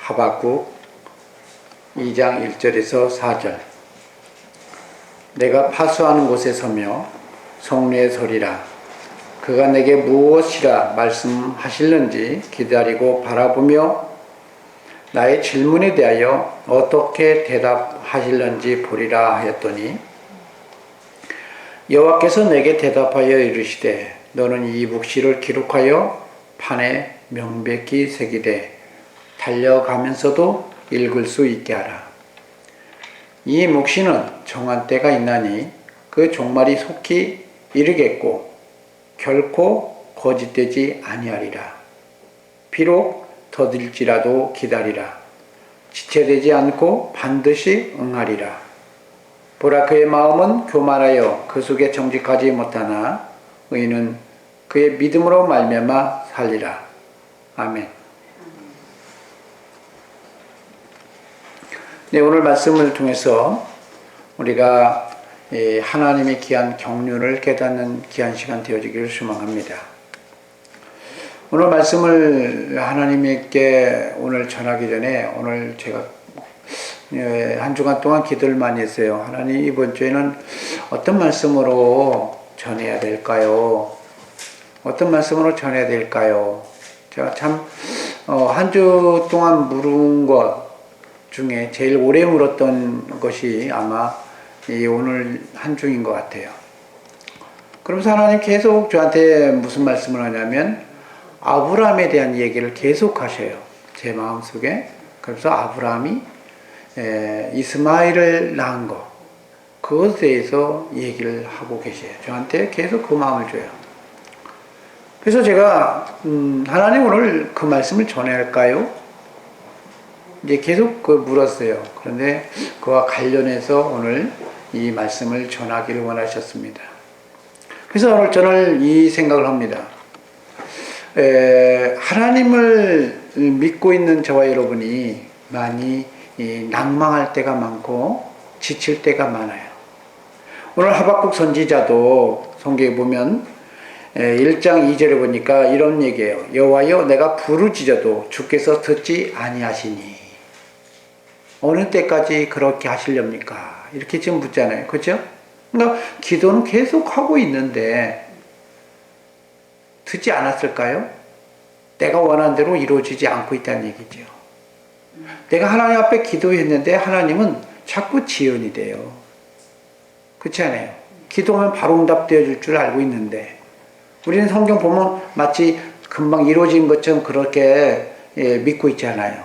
하박국 2장 1절에서 4절. 내가 파수하는 곳에 서며 성례에 서리라. 그가 내게 무엇이라 말씀하실는지 기다리고 바라보며 나의 질문에 대하여 어떻게 대답하실는지 보리라 하였더니, 여호와께서 내게 대답하여 이르시되 너는 이 묵시를 기록하여 판에 명백히 새기되 달려가면서도 읽을 수 있게 하라. 이 묵시는 정한 때가 있나니 그 종말이 속히 이르겠고 결코 거짓되지 아니하리라. 비록 더딜지라도 기다리라. 지체되지 않고 반드시 응하리라. 보라, 그의 마음은 교만하여 그 속에 정직하지 못하나 의인은 그의 믿음으로 말미암아 살리라. 아멘. 네, 오늘 말씀을 통해서 우리가 하나님의 귀한 경륜을 깨닫는 귀한 시간 되어지기를 소망합니다. 오늘 말씀을 하나님께 오늘 전하기 전에 오늘 제가 한 주간 동안 기도를 많이 했어요. 하나님, 이번 주에는 어떤 말씀으로 전해야 될까요? 어떤 말씀으로 전해야 될까요? 제가 참 한 주 동안 물은 것 중에 제일 오래 물었던 것이 아마 이 오늘 한 주인 것 같아요. 그러면서 하나님 계속 저한테 무슨 말씀을 하냐면 아브라함에 대한 얘기를 계속 하셔요. 제 마음속에. 그래서 아브라함이 이스마엘을 낳은 것, 그것에 대해서 얘기를 하고 계세요. 저한테 계속 그 마음을 줘요. 그래서 제가 하나님, 오늘 그 말씀을 전해야 할까요? 이제 계속 물었어요. 그런데 그와 관련해서 오늘 이 말씀을 전하기를 원하셨습니다. 그래서 오늘 저는 이 생각을 합니다. 하나님을 믿고 있는 저와 여러분이 많이 낭망할 때가 많고 지칠 때가 많아요. 오늘 하박국 선지자도 성경에 보면 1장 2절에 보니까 이런 얘기예요. 여호와여, 내가 부르짖어도 주께서 듣지 아니하시니 어느 때까지 그렇게 하시렵니까? 이렇게 지금 묻잖아요. 그렇죠? 그러니까 기도는 계속 하고 있는데 듣지 않았을까요? 내가 원하는 대로 이루어지지 않고 있다는 얘기죠. 내가 하나님 앞에 기도했는데 하나님은 자꾸 지연이 돼요. 그렇지 않아요? 기도하면 바로 응답되어 줄 줄 알고 있는데 우리는 성경 보면 마치 금방 이루어진 것처럼 그렇게 믿고 있지 않아요.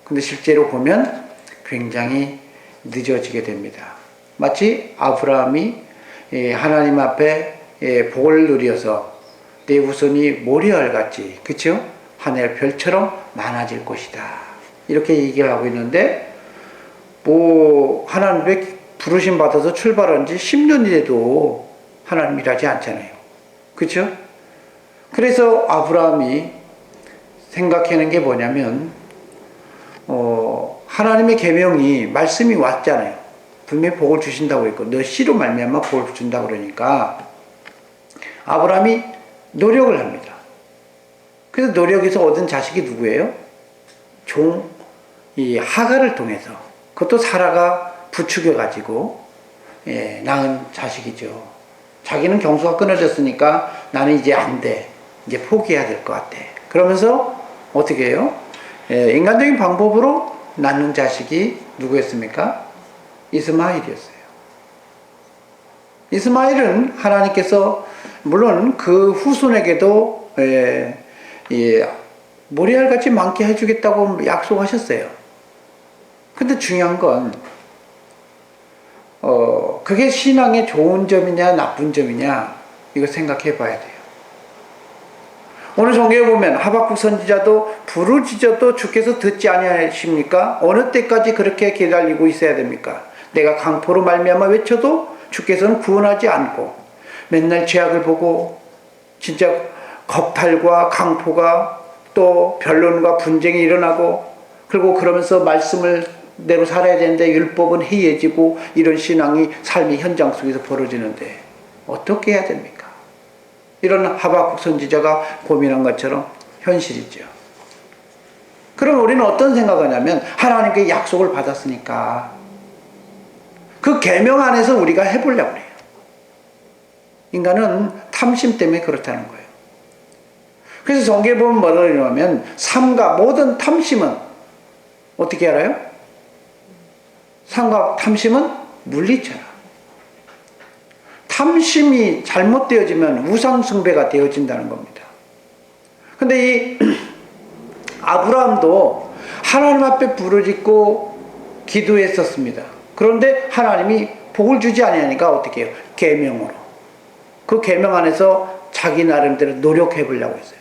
근데 실제로 보면 굉장히 늦어지게 됩니다. 마치 아브라함이 하나님 앞에 복을 누려서 내 후손이 모래알같이, 그렇죠? 하늘 별처럼 많아질 것이다, 이렇게 얘기를 하고 있는데, 하나님의 부르심 받아서 출발한 지 10년이 돼도 하나님 일하지 않잖아요. 그렇죠? 그래서 아브라함이 생각하는 게 뭐냐면, 하나님의 계명이 말씀이 왔잖아요. 분명히 복을 주신다고 했고 너 씨로 말미암아 복을 준다고 그러니까 아브라함이 노력을 합니다. 그래서 노력에서 얻은 자식이 누구예요? 이 하갈을 통해서, 그것도 사라가 부추겨 가지고 낳은 자식이죠. 자기는 경수가 끊어졌으니까 나는 이제 안 돼, 이제 포기해야 될 것 같아. 그러면서 어떻게 해요? 인간적인 방법으로 낳는 자식이 누구였습니까? 이스마엘이었어요. 이스마엘은 하나님께서 물론 그 후손에게도 모리알같이 많게 해주겠다고 약속하셨어요. 근데 중요한 건 그게 신앙의 좋은 점이냐 나쁜 점이냐, 이거 생각해 봐야 돼요. 오늘 성경에 보면 하박국 선지자도 부르짖어도 주께서 듣지 아니하십니까? 어느 때까지 그렇게 기다리고 있어야 됩니까? 내가 강포로 말미암아 외쳐도 주께서는 구원하지 않고, 맨날 죄악을 보고 진짜 겁탈과 강포가 또 변론과 분쟁이 일어나고, 그리고 그러면서 말씀을 대로 살아야 되는데 율법은 해이해지고, 이런 신앙이 삶의 현장 속에서 벌어지는데 어떻게 해야 됩니까? 이런 하박국 선지자가 고민한 것처럼 현실이죠. 그럼 우리는 어떤 생각하냐면 하나님께 약속을 받았으니까 그 계명 안에서 우리가 해보려고 해요. 인간은 탐심 때문에 그렇다는 거예요. 그래서 성경에 보면 뭐라고 그러냐면 삼가 모든 탐심은 어떻게 알아요? 삼가 탐심은 물리쳐라. 탐심이 잘못되어지면 우상숭배가 되어진다는 겁니다. 근데 이 아브라함도 하나님 앞에 부르짖고 기도했었습니다. 그런데 하나님이 복을 주지 아니하니까 어떻게 해요? 계명으로. 그 계명 안에서 자기 나름대로 노력해 보려고 했어요.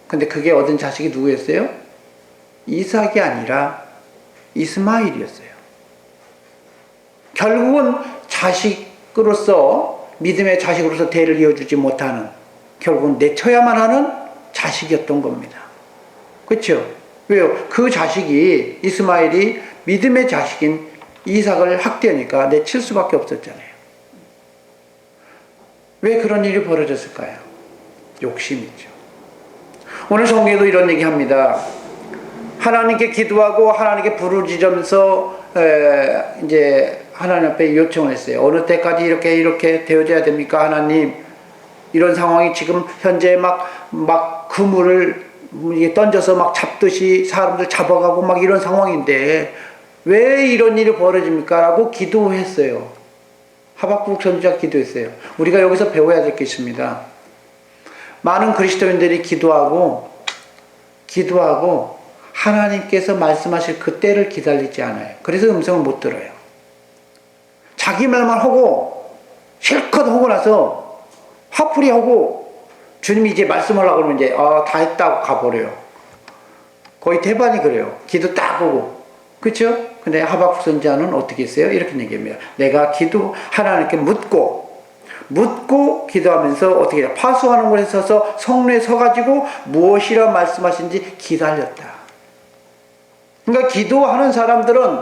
근데 그게 얻은 자식이 누구였어요? 이삭이 아니라 이스마일이었어요. 결국은 자식으로서, 믿음의 자식으로서 대를 이어주지 못하는, 결국은 내쳐야만 하는 자식이었던 겁니다. 그렇죠? 왜요? 그 자식이, 이스마일이 믿음의 자식인 이삭을 학대하니까 내칠 수밖에 없었잖아요. 왜 그런 일이 벌어졌을까요? 욕심이죠. 오늘 성경에도 이런 얘기 합니다. 하나님께 기도하고 하나님께 부르짖으면서 이제 하나님 앞에 요청을 했어요. 어느 때까지 이렇게 되어져야 됩니까? 하나님, 이런 상황이 지금 현재 막 그물을 던져서 막 잡듯이 사람들 잡아가고 막 이런 상황인데 왜 이런 일이 벌어집니까? 라고 기도했어요. 하박국 선지자가 기도했어요. 우리가 여기서 배워야 될 게 있습니다. 많은 그리스도인들이 기도하고 하나님께서 말씀하실 그 때를 기다리지 않아요. 그래서 음성을 못 들어요. 자기 말만 하고 실컷 하고 나서 화풀이 하고 주님이 이제 말씀하려고 그러면 이제 다 했다고 가버려요. 거의 대반이 그래요. 기도 딱 하고. 그렇죠? 근데 하박국 선지자는 어떻게 했어요? 이렇게 얘기합니다. 내가 하나님께 묻고 기도하면서 어떻게 해요? 파수하는 곳에 서서 성루에 서가지고 무엇이라 말씀하신지 기다렸다. 그러니까 기도하는 사람들은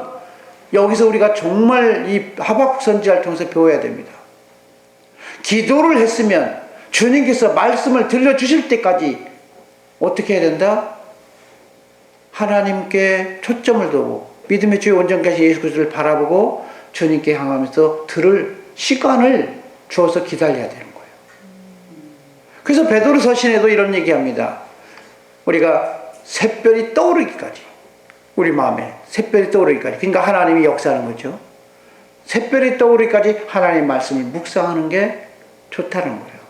여기서 우리가 정말 이 하박국 선지자를 통해서 배워야 됩니다. 기도를 했으면 주님께서 말씀을 들려주실 때까지 어떻게 해야 된다? 하나님께 초점을 두고 믿음의 주의 온전케 예수 그리스도를 바라보고 주님께 향하면서 들을 시간을 주어서 기다려야 되는 거예요. 그래서 베드로 서신에도 이런 얘기합니다. 우리가 샛별이 떠오르기까지, 우리 마음에 샛별이 떠오르기까지, 그러니까 하나님이 역사하는 거죠. 샛별이 떠오르기까지 하나님의 말씀을 묵상하는 게 좋다는 거예요.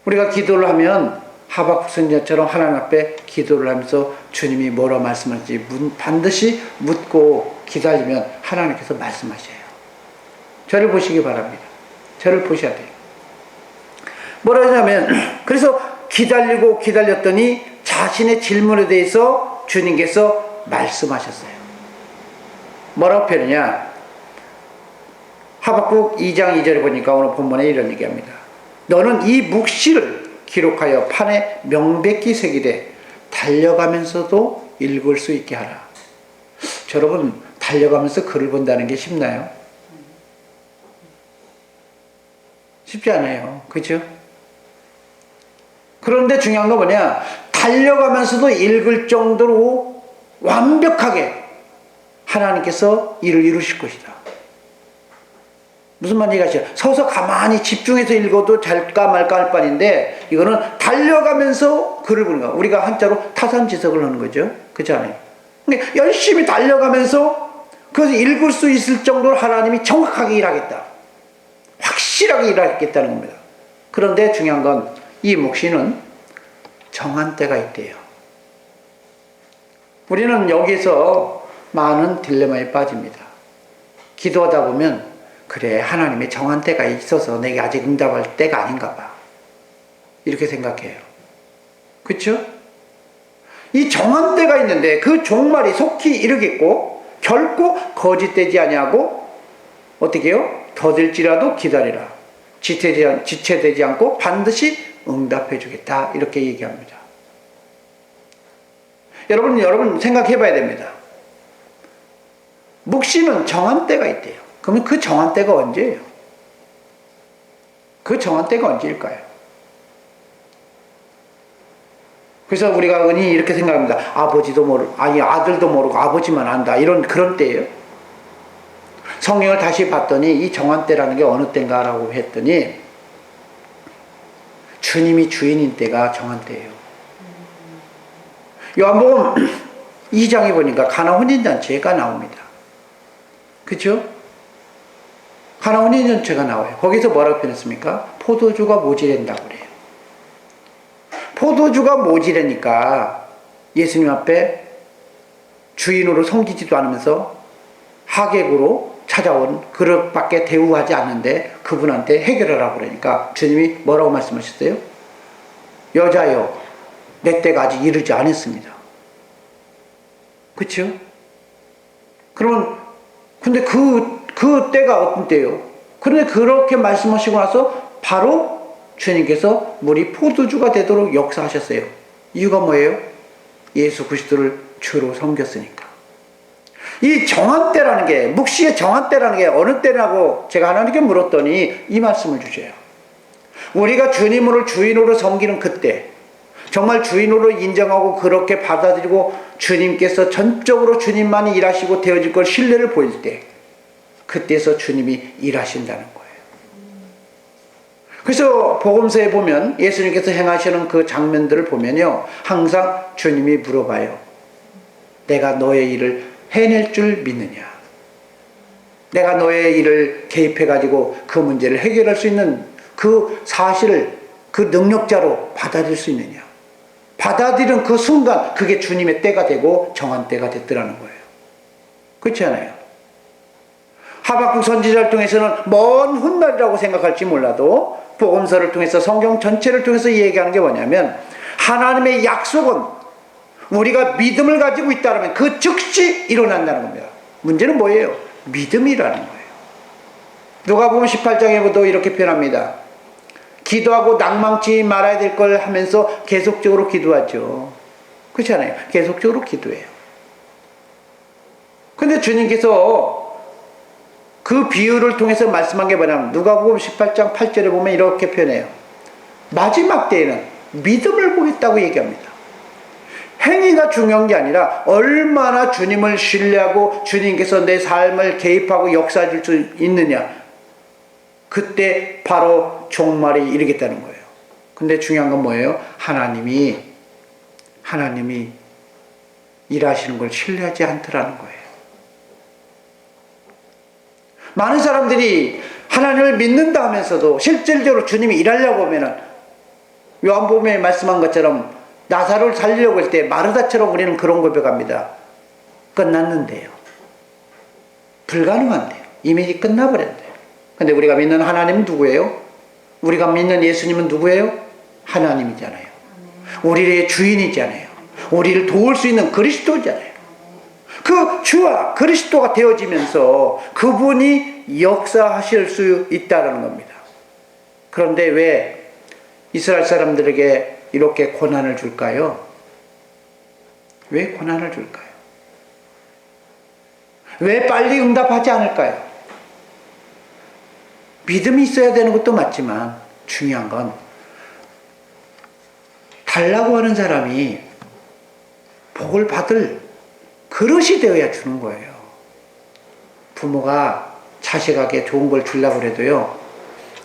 우리가 기도를 하면 하박국 선지자처럼 하나님 앞에 기도를 하면서 주님이 뭐라 말씀하실지 반드시 묻고 기다리면 하나님께서 말씀하셔요. 저를 보시기 바랍니다. 저를 보셔야 돼요. 뭐라 하냐면, 그래서 기다렸더니 자신의 질문에 대해서 주님께서 말씀하셨어요. 뭐라고 표현하냐? 하박국 2장 2절에 보니까 오늘 본문에 이런 얘기합니다. 너는 이 묵시를 기록하여 판에 명백히 새기되 달려가면서도 읽을 수 있게 하라. 여러분, 달려가면서 글을 본다는 게 쉽나요? 쉽지 않아요. 그렇죠? 그런데 중요한 건 뭐냐? 달려가면서도 읽을 정도로 완벽하게 하나님께서 일을 이루실 것이다. 무슨 말인지 아시죠? 서서 가만히 집중해서 읽어도 될까 말까 할 판인데 이거는 달려가면서 글을 보는 거야. 우리가 한자로 타산지석을 하는 거죠. 그렇잖아요. 그러니까 열심히 달려가면서 그것을 읽을 수 있을 정도로 하나님이 정확하게 일하겠다. 확실하게 일하겠다는 겁니다. 그런데 중요한 건 이 묵시는 정한 때가 있대요. 우리는 여기서 많은 딜레마에 빠집니다. 기도하다 보면 그래, 하나님의 정한 때가 있어서 내게 아직 응답할 때가 아닌가 봐. 이렇게 생각해요. 그렇죠? 이 정한 때가 있는데 그 종말이 속히 이르겠고 결코 거짓되지 아니하고 어떻게 해요? 더딜지라도 기다리라. 지체되지 않고 반드시 응답해 주겠다. 이렇게 얘기합니다. 여러분 생각해 봐야 됩니다. 묵시는 정한 때가 있대요. 그러면 그 정한 때가 언제예요? 그 정한 때가 언제일까요? 그래서 우리가 흔히 이렇게 생각합니다. 아버지도 모르고, 아니 아들도 모르고 아버지만 안다. 이런 그런 때예요. 성경을 다시 봤더니 이 정한 때라는 게 어느 때인가라고 했더니 주님이 주인인 때가 정한 때예요. 요한복음 2장에 보니까 가나 혼인잔치가 나옵니다. 그렇죠? 가나 혼인잔치가 나와요. 거기서 뭐라고 표현했습니까? 포도주가 모자란다고 그래요. 포도주가 모자라니까 예수님 앞에 주인으로 섬기지도 않으면서 하객으로 찾아온 그릇밖에 대우하지 않는데 그분한테 해결하라고 그러니까 주님이 뭐라고 말씀하셨어요? 여자여, 내 때가 아직 이르지 않았습니다. 그렇죠? 그러면 근데 그 때가 어떤 때예요? 그런데 그렇게 말씀하시고 나서 바로 주님께서 물이 포도주가 되도록 역사하셨어요. 이유가 뭐예요? 예수 그리스도를 주로 섬겼으니까. 이 정한 때라는 게, 묵시의 정한 때라는 게 어느 때라고 제가 하나님께 물었더니 이 말씀을 주셔요. 우리가 주님을 주인으로 섬기는 그때, 정말 주인으로 인정하고 그렇게 받아들이고 주님께서 전적으로 주님만이 일하시고 되어질 걸 신뢰를 보일 때, 그때서 주님이 일하신다는 거예요. 그래서 복음서에 보면 예수님께서 행하시는 그 장면들을 보면요, 항상 주님이 물어봐요. 내가 너의 일을 해낼 줄 믿느냐? 내가 너의 일을 개입해가지고 그 문제를 해결할 수 있는 그 사실을 그 능력자로 받아들일 수 있느냐? 받아들이는 그 순간 그게 주님의 때가 되고 정한 때가 됐더라는 거예요. 그렇지 않아요? 하박국 선지자를 통해서는 먼 훗날이라고 생각할지 몰라도 복음서를 통해서 성경 전체를 통해서 얘기하는 게 뭐냐면 하나님의 약속은 우리가 믿음을 가지고 있다면 그 즉시 일어난다는 겁니다. 문제는 뭐예요? 믿음이라는 거예요. 누가복음 18장에도 이렇게 표현합니다. 기도하고 낭망치 말아야 될 걸 하면서 계속적으로 기도하죠. 그렇잖아요. 계속적으로 기도해요. 근데 주님께서 그 비유를 통해서 말씀한 게 뭐냐면 누가복음 18장 8절에 보면 이렇게 표현해요. 마지막 때에는 믿음을 보겠다고 얘기합니다. 행위가 중요한 게 아니라 얼마나 주님을 신뢰하고 주님께서 내 삶을 개입하고 역사해 줄 수 있느냐. 그때 바로 종말이 이르겠다는 거예요. 근데 중요한 건 뭐예요? 하나님이 일하시는 걸 신뢰하지 않더라는 거예요. 많은 사람들이 하나님을 믿는다 하면서도 실질적으로 주님이 일하려고 하면은 요한복음에 말씀한 것처럼 나사로를 살리려고 할 때 마르다처럼 우리는 그런 고백합니다. 끝났는데요. 불가능한데요. 이미 끝나버렸대요. 근데 우리가 믿는 하나님은 누구예요? 우리가 믿는 예수님은 누구예요? 하나님이잖아요. 우리의 주인이잖아요. 우리를 도울 수 있는 그리스도잖아요. 그 주와 그리스도가 되어지면서 그분이 역사하실 수 있다는 겁니다. 그런데 왜 이스라엘 사람들에게 이렇게 고난을 줄까요? 왜 고난을 줄까요? 왜 빨리 응답하지 않을까요? 믿음이 있어야 되는 것도 맞지만 중요한 건 달라고 하는 사람이 복을 받을 그릇이 되어야 주는 거예요. 부모가 자식에게 좋은 걸 주려고 해도요,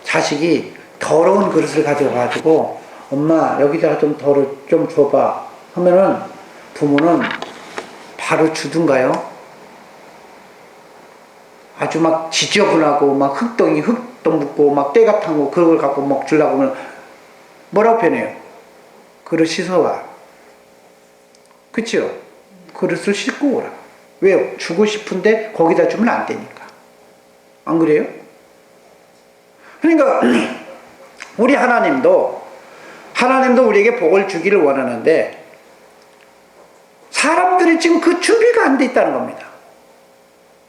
자식이 더러운 그릇을 가져가지고 엄마 여기다가 좀 줘봐 하면은 부모는 바로 주든가요? 아주 막 지저분하고 막 흙도 묻고 막 때가 탄 거 그걸 갖고 막 주려고 하면 뭐라고 표현해요? 그릇 씻어와. 그치요? 그릇을 씻고 오라. 왜요? 주고 싶은데 거기다 주면 안 되니까. 안 그래요? 그러니까 우리 하나님도 우리에게 복을 주기를 원하는데 사람들이 지금 그 준비가 안 돼 있다는 겁니다.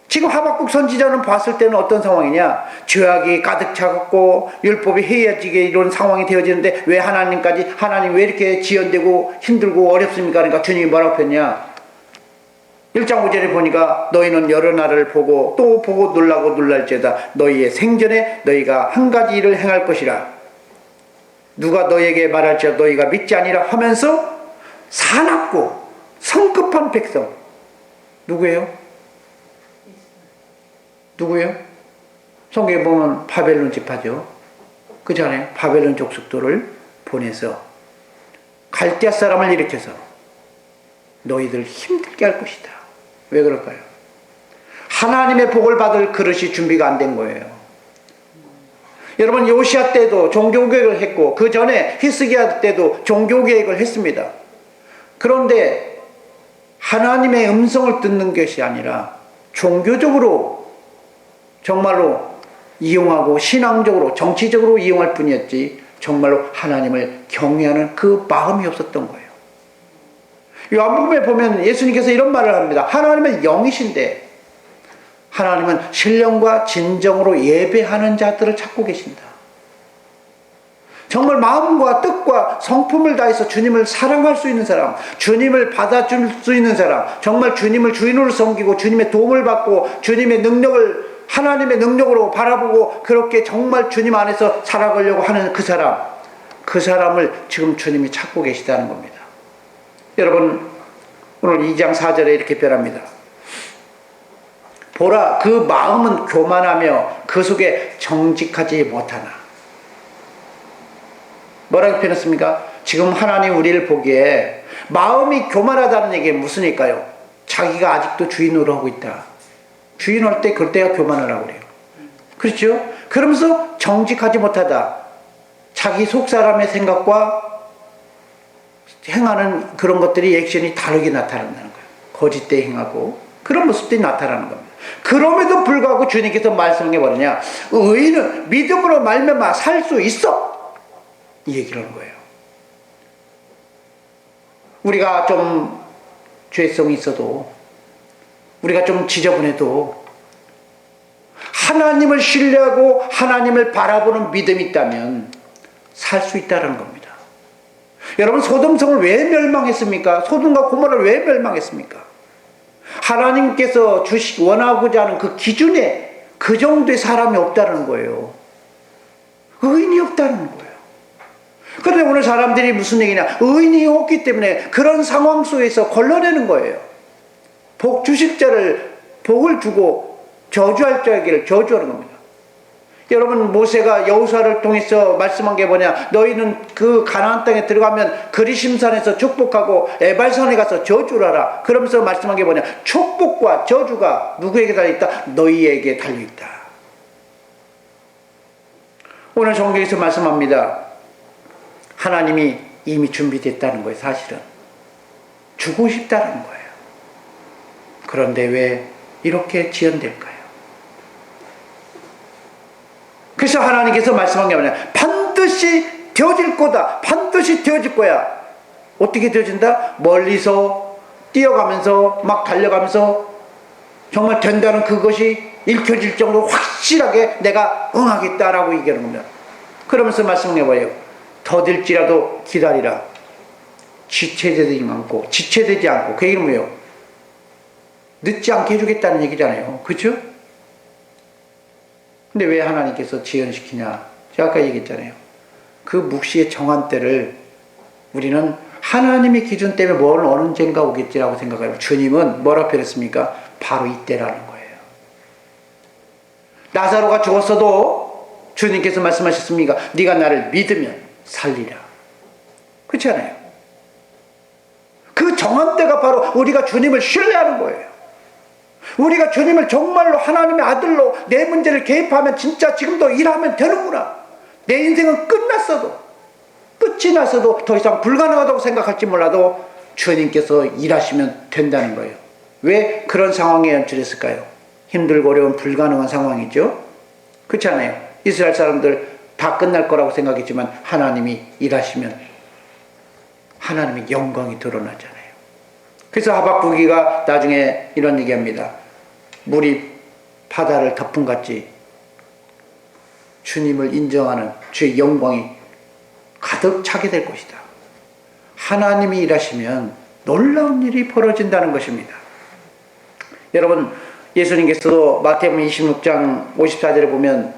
지금 하박국 선지자는 봤을 때는 어떤 상황이냐? 죄악이 가득 차갖고 율법이 해이해지게 이런 상황이 되어지는데 왜 하나님 왜 이렇게 지연되고 힘들고 어렵습니까? 그러니까 주님이 뭐라고 했냐? 1장 5절에 보니까 너희는 여러 날을 보고 또 보고 놀라고 놀랄지어다. 너희의 생전에 너희가 한 가지 일을 행할 것이라. 누가 너희에게 말할지어다 너희가 믿지 아니라 하면서 사납고 성급한 백성. 누구예요? 누구예요? 성경에 보면 바벨론 지파죠. 그잖아요. 바벨론 족속들을 보내서 갈대아 사람을 일으켜서 너희들 힘들게 할 것이다. 왜 그럴까요? 하나님의 복을 받을 그릇이 준비가 안 된 거예요. 여러분, 요시아 때도 종교개혁을 했고 그 전에 히스기야 때도 종교개혁을 했습니다. 그런데 하나님의 음성을 듣는 것이 아니라 종교적으로 정말로 이용하고 신앙적으로 정치적으로 이용할 뿐이었지 정말로 하나님을 경외하는 그 마음이 없었던 거예요. 요한복음에 보면 예수님께서 이런 말을 합니다. 하나님은 영이신데 하나님은 신령과 진정으로 예배하는 자들을 찾고 계신다. 정말 마음과 뜻과 성품을 다해서 주님을 사랑할 수 있는 사람, 주님을 받아줄 수 있는 사람, 정말 주님을 주인으로 섬기고 주님의 도움을 받고 주님의 능력을 하나님의 능력으로 바라보고 그렇게 정말 주님 안에서 살아가려고 하는 그 사람을 지금 주님이 찾고 계시다는 겁니다. 여러분, 오늘 2장 4절에 이렇게 표현합니다. 보라, 그 마음은 교만하며 그 속에 정직하지 못하나. 뭐라고 표현했습니까? 지금 하나님 우리를 보기에 마음이 교만하다는 얘기가 무슨 얘기일까요? 자기가 아직도 주인으로 하고 있다. 주인 할 때 그때가 교만하라고 그래요. 그렇죠? 그러면서 정직하지 못하다. 자기 속 사람의 생각과 행하는 그런 것들이 액션이 다르게 나타난다는 거예요. 거짓되이 행하고 그런 모습들이 나타나는 겁니다. 그럼에도 불구하고 주님께서 말씀해 버리냐? 의인은 믿음으로 말미암아 살 수 있어. 이 얘기를 하는 거예요. 우리가 좀 죄성이 있어도 우리가 좀 지저분해도 하나님을 신뢰하고 하나님을 바라보는 믿음이 있다면 살 수 있다는 겁니다. 여러분, 소돔성을 왜 멸망했습니까? 소돔과 고모라를 왜 멸망했습니까? 하나님께서 원하고자 하는 그 기준에 그 정도의 사람이 없다는 거예요. 의인이 없다는 거예요. 그런데 오늘 사람들이 무슨 얘기냐? 의인이 없기 때문에 그런 상황 속에서 걸러내는 거예요. 복 주실 자를 복을 주고 저주할 자에게를 저주하는 겁니다. 여러분, 모세가 여호수아를 통해서 말씀한 게 뭐냐? 너희는 그 가나안 땅에 들어가면 그리심산에서 축복하고 에발산에 가서 저주를 하라. 그러면서 말씀한 게 뭐냐? 축복과 저주가 누구에게 달려있다? 너희에게 달려있다. 오늘 성경에서 말씀합니다. 하나님이 이미 준비됐다는 거예요. 사실은 주고 싶다는 거예요. 그런데 왜 이렇게 지연될까요? 그래서 하나님께서 말씀한 게 뭐냐? 반드시 되어질 거다. 반드시 되어질 거야. 어떻게 되어진다? 멀리서 뛰어가면서 막 달려가면서 정말 된다는 그것이 읽혀질 정도로 확실하게 내가 응하겠다라고 얘기하는 겁니다. 그러면서 말씀해 봐요. 더딜지라도 기다리라. 지체되지 않고. 그 얘기는 뭐예요? 늦지 않게 해주겠다는 얘기잖아요. 그렇죠? 근데 왜 하나님께서 지연시키냐? 제가 아까 얘기했잖아요. 그 묵시의 정한 때를 우리는 하나님의 기준 때문에 뭘 언젠가 오겠지라고 생각해요. 주님은 뭐라 표현했습니까? 바로 이때라는 거예요. 나사로가 죽었어도 주님께서 말씀하셨습니까? 네가 나를 믿으면 살리라. 그렇지 않아요? 그 정한 때가 바로 우리가 주님을 신뢰하는 거예요. 우리가 주님을 정말로 하나님의 아들로 내 문제를 개입하면 진짜 지금도 일하면 되는구나. 내 인생은 끝이 났어도 더 이상 불가능하다고 생각할지 몰라도 주님께서 일하시면 된다는 거예요. 왜 그런 상황에 연출했을까요? 힘들고 어려운 불가능한 상황이죠. 그렇지 않아요? 이스라엘 사람들 다 끝날 거라고 생각했지만 하나님이 일하시면 하나님의 영광이 드러나잖아요. 그래서 하박국이가 나중에 이런 얘기합니다. 물이 바다를 덮음같이 주님을 인정하는 주의 영광이 가득 차게 될 것이다. 하나님이 일하시면 놀라운 일이 벌어진다는 것입니다. 여러분, 예수님께서도 마태복음 26장 54절에 보면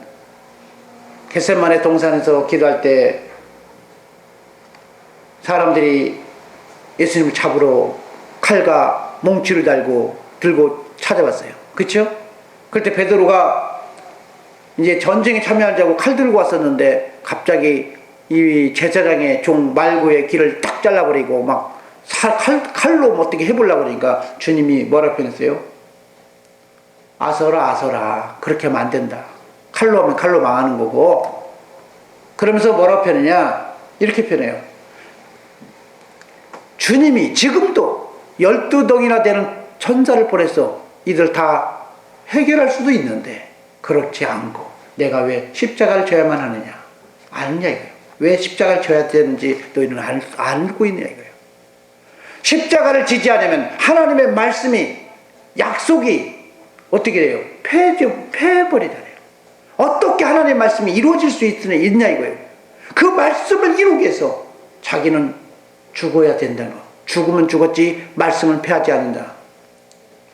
겟세마네 동산에서 기도할 때 사람들이 예수님을 잡으러 칼과 몽치를 들고 찾아왔어요. 그렇죠? 그때 베드로가 이제 전쟁에 참여하자고 칼 들고 왔었는데 갑자기 이 제사장의 종 말고의 길을 딱 잘라버리고 막 칼로 뭐 어떻게 해보려고 그러니까 주님이 뭐라고 표현했어요? 아서라 아서라, 그렇게 하면 안 된다. 칼로 하면 칼로 망하는 거고. 그러면서 뭐라고 표현하냐, 이렇게 표현해요. 주님이 지금도 12덩이나 되는 천사를 보내서 이들 다 해결할 수도 있는데 그렇지 않고 내가 왜 십자가를 져야만 하느냐, 아느냐 이거예요. 왜 십자가를 져야 되는지 너희는 알고 있느냐 이거예요. 십자가를 지지 않으면 하나님의 말씀이, 약속이 어떻게 돼요? 패해버리잖아요. 어떻게 하나님의 말씀이 이루어질 수 있냐 이거예요. 그 말씀을 이루기 위해서 자기는 죽어야 된다는 거. 죽으면 죽었지 말씀은 패하지 않는다.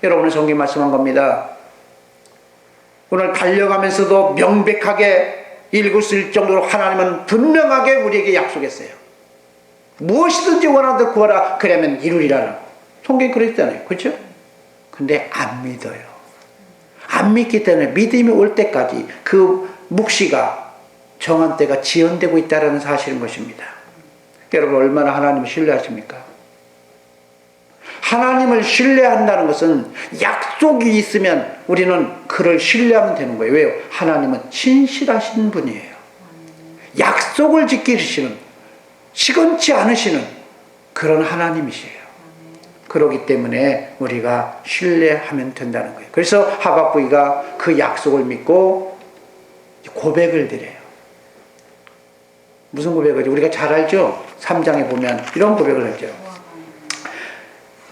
여러분은 성경 말씀한 겁니다. 오늘 달려가면서도 명백하게 읽을 수 있을 정도로 하나님은 분명하게 우리에게 약속했어요. 무엇이든지 원하는 구하라, 그러면 이루리라. 성경이 그랬잖아요. 그렇죠? 근데 안 믿어요. 안 믿기 때문에 믿음이 올 때까지 그 묵시가 정한 때가 지연되고 있다는 사실인 것입니다. 여러분 얼마나 하나님을 신뢰하십니까? 하나님을 신뢰한다는 것은 약속이 있으면 우리는 그를 신뢰하면 되는 거예요. 왜요? 하나님은 신실하신 분이에요. 약속을 지키시는, 시건치 않으시는 그런 하나님이시에요. 그렇기 때문에 우리가 신뢰하면 된다는 거예요. 그래서 하박국이가 그 약속을 믿고 고백을 드려요. 무슨 고백을? 우리가 잘 알죠? 3장에 보면 이런 고백을 하죠.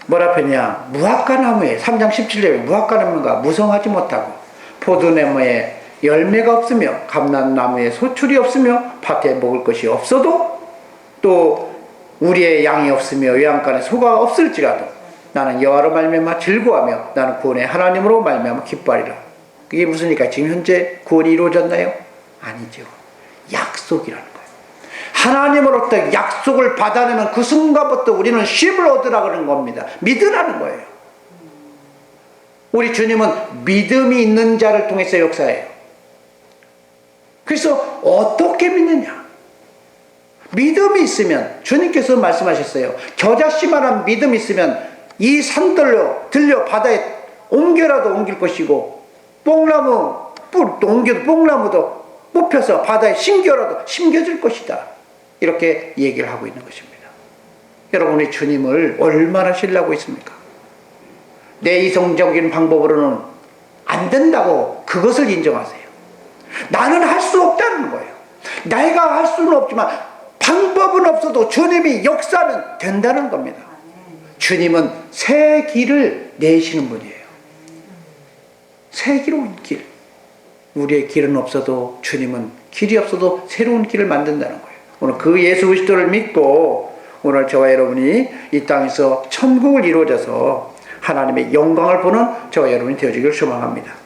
뭐라 표현이냐? 무화과 나무에 3장 17절에 무화과 나무가 무성하지 못하고 포도나무에 열매가 없으며 감람나무에 소출이 없으며 밭에 먹을 것이 없어도 또 우리의 양이 없으며 외양간에 소가 없을지라도 나는 여호와로 말미암아 즐거워하며 나는 구원의 하나님으로 말미암아 기뻐하리라. 그게 무슨이니까 지금 현재 구원이 이루어졌나요? 아니죠. 약속이라는 거예요. 하나님으로부터 약속을 받아내면 그 순간부터 우리는 쉼을 얻으라 그러는 겁니다. 믿으라는 거예요. 우리 주님은 믿음이 있는 자를 통해서 역사해요. 그래서 어떻게 믿느냐? 믿음이 있으면, 주님께서 말씀하셨어요. 겨자씨만한 믿음이 있으면 이 산들로 들려 바다에 옮겨라도 옮길 것이고 뽕나무 뿔도 옮겨도 뽕나무도 뽑혀서 바다에 심겨라도 심겨질 것이다. 이렇게 얘기를 하고 있는 것입니다. 여러분이 주님을 얼마나 신뢰하고 있습니까? 내 이성적인 방법으로는 안 된다고 그것을 인정하세요. 나는 할 수 없다는 거예요. 내가 할 수는 없지만 방법은 없어도 주님이 역사하면 된다는 겁니다. 주님은 새 길을 내시는 분이에요. 새로운 길. 우리의 길은 없어도 주님은 길이 없어도 새로운 길을 만든다는 거예요. 오늘 그 예수 그리스도를 믿고 오늘 저와 여러분이 이 땅에서 천국을 이루어져서 하나님의 영광을 보는 저와 여러분이 되어지기를 소망합니다.